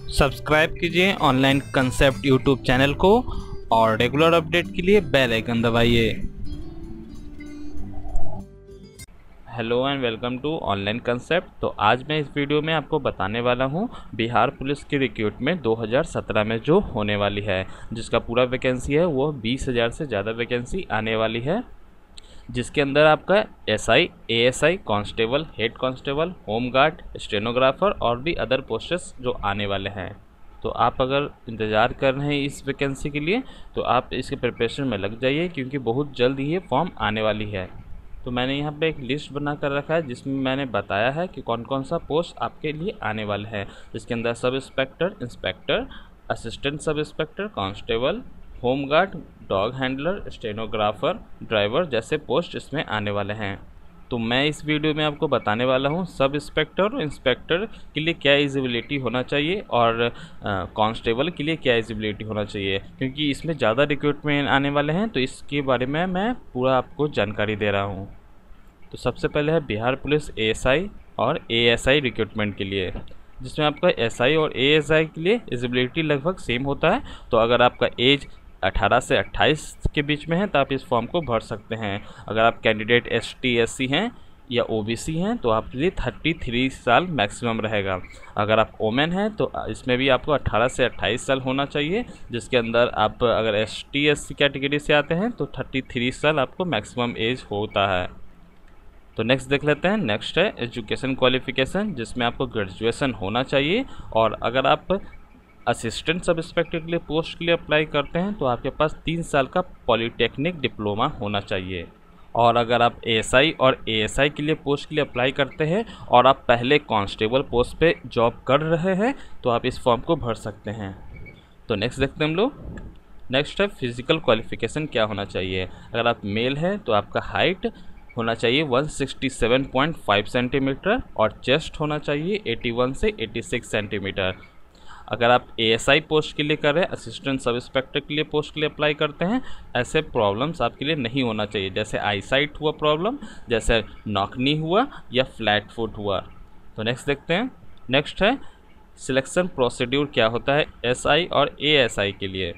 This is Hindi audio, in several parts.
सब्सक्राइब कीजिए ऑनलाइन कंसेप्ट यूट्यूब चैनल को और रेगुलर अपडेट के लिए बेल आइकन दबाइए। Hello and welcome to online concept. तो आज मैं इस वीडियो में आपको बताने वाला हूं बिहार पुलिस की रिक्रूटमेंट 2017 में जो होने वाली है, जिसका पूरा वैकेंसी है वो 20,000 से ज़्यादा वैकेंसी आने वाली है, जिसके अंदर आपका SI, ASI, constable, head constable, home guard, stenographer और भी अदर पोस्ट्स जो आने वाले हैं। तो आप अगर इंतज़ार कर रहे हैं इस वैकेंसी के लिए तो आप इसके प्रिपरेशन में लग जाइए, क्योंकि बहुत जल्द ही ये फॉर्म आने वाली है। तो मैंने यहाँ पे एक लिस्ट बना कर रखा है जिसमें मैंने बताया है कि कौन कौन सा पोस्ट आपके लिए आने वाले हैं, जिसके अंदर sub inspector, inspector, assistant sub inspector, constable, home guard, dog handler, stenographer, driver जैसे पोस्ट इसमें आने वाले हैं। तो मैं इस वीडियो में आपको बताने वाला हूँ सब इंस्पेक्टर और इंस्पेक्टर के लिए क्या एलिजिबिलिटी होना चाहिए और कांस्टेबल के लिए क्या एलिजिबिलिटी होना चाहिए, क्योंकि इसमें ज़्यादा रिक्रूटमेंट आने वाले हैं। तो इसके बारे में मैं पूरा आपको जानकारी दे रहा हूँ। तो सबसे पहले है बिहार पुलिस एएसआई और एएसआई रिक्रूटमेंट के लिए, जिसमें आपका एसआई और एएसआई के लिए एलिजिबिलिटी लगभग सेम होता है। तो अगर आपका एज 18 से 28 के बीच में है तो आप इस फॉर्म को भर सकते हैं। अगर आप कैंडिडेट एसटी एससी हैं या ओबीसी हैं तो आपके लिए 33 साल मैक्सिमम रहेगा। अगर आप ओमेन हैं तो इसमें भी आपको 18 से 28 साल होना चाहिए, जिसके अंदर आप अगर एसटी एससी कैटेगरी से आते हैं तो 33 साल आपको मैक्सिमम एज होता है। तो नेक्स्ट देख लेते हैं। नेक्स्ट है एजुकेशन क्वालिफिकेशन, जिसमें आपको ग्रेजुएशन होना चाहिए। और अगर आप असिस्टेंट सब इंस्पेक्टर के लिए पोस्ट के लिए अप्लाई करते हैं तो आपके पास 3 साल का पॉलिटेक्निक डिप्लोमा होना चाहिए। और अगर आप एएसआई और एएसआई के लिए पोस्ट के लिए अप्लाई करते हैं और आप पहले कांस्टेबल पोस्ट पे जॉब कर रहे हैं तो आप इस फॉर्म को भर सकते हैं। तो नेक्स्ट देखते हैं हम लोग। नेक्स्ट है फिजिकल क्वालिफिकेशन क्या होना चाहिए। अगर आप मेल हैं तो आपका हाइट होना चाहिए 167.5 सेंटीमीटर और चेस्ट होना चाहिए 81 से 86 सेंटीमीटर। अगर आप एएसआई पोस्ट के लिए कर रहे हैं, असिस्टेंट सब इंस्पेक्टर के लिए पोस्ट के लिए अप्लाई करते हैं, ऐसे प्रॉब्लम्स आपके लिए नहीं होना चाहिए, जैसे आईसाइट हुआ प्रॉब्लम, जैसे नॉकनी हुआ या फ्लैट फुट हुआ। तो नेक्स्ट देखते हैं। नेक्स्ट है सिलेक्शन प्रोसीड्यूर क्या होता है एसआई और एएसआई के लिए।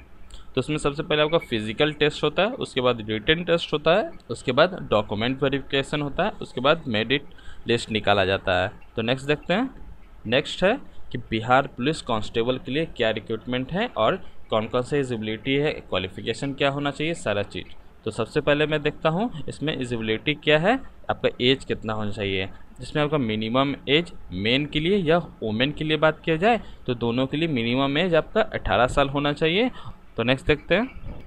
तो उसमें सबसे पहले आपका फिजिकल टेस्ट होता है, उसके बाद रिटन टेस्ट होता है, उसके बाद डॉक्यूमेंट वेरिफिकेशन होता है, उसके बाद मेरिट लिस्ट निकाला जाता है। तो नेक्स्ट देखते हैं। नेक्स्ट है कि बिहार पुलिस कांस्टेबल के लिए क्या रिक्रूटमेंट है और कौन कौन से एलिजिबिलिटी है, क्वालिफिकेशन क्या होना चाहिए, सारा चीज़। तो सबसे पहले मैं देखता हूँ इसमें एलिजिबिलिटी क्या है, आपका एज कितना होना चाहिए। जिसमें आपका मिनिमम एज मेन के लिए या वुमेन के लिए बात किया जाए तो दोनों के लिए मिनिमम एज आपका 18 साल होना चाहिए। तो नेक्स्ट देखते हैं।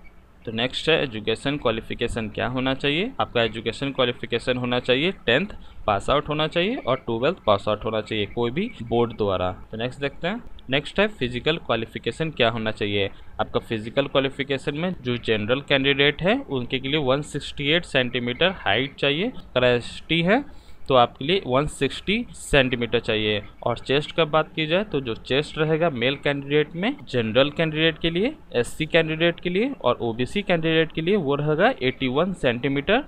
तो नेक्स्ट है एजुकेशन क्वालिफिकेशन क्या होना चाहिए। आपका एजुकेशन क्वालिफिकेशन होना चाहिए 10th पास आउट होना चाहिए और 12th पास आउट होना चाहिए, कोई भी बोर्ड द्वारा। तो नेक्स्ट देखते हैं। नेक्स्ट है फिजिकल क्वालिफिकेशन क्या होना चाहिए। आपका फिजिकल क्वालिफिकेशन में जो जनरल कैंडिडेट है उनके लिए 168 सेंटीमीटर हाइट चाहिए। अगर एसटी है तो आपके लिए 160 सेंटीमीटर चाहिए। और चेस्ट का बात की जाए तो जो चेस्ट रहेगा मेल कैंडिडेट में, जनरल कैंडिडेट के लिए, एससी कैंडिडेट के लिए और ओबीसी कैंडिडेट के लिए वो रहेगा 81 सेंटीमीटर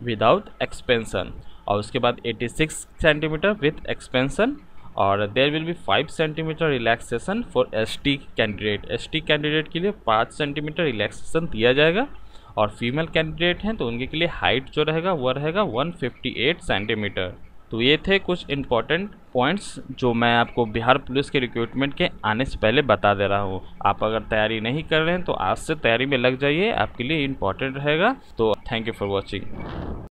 विदाउट एक्सपेंशन। और उसके बाद 86 सेंटीमीटर विथ एक्सपेंशन। और there will be 5 centimetre relaxation for ST candidate. ST candidate के लिए 5 सेंटीमीटर रिलैक्सेशन दिया जाएगा। और फीमेल कैंडिडेट हैं तो उनके लिए हाइट जो रहेगा वो रहेगा 158 सेंटीमीटर। तो ये थे कुछ इंपॉर्टेंट पॉइंट्स जो मैं आपको बिहार पुलिस के रिक्रूटमेंट के आने से पहले बता दे रहा हूँ। आप अगर तैयारी नहीं कर रहे हैं तो आज से तैयारी में लग जाइए, आपके लिए इंपॉर्टेंट रहेगा। तो थैंक यू फॉर वॉचिंग।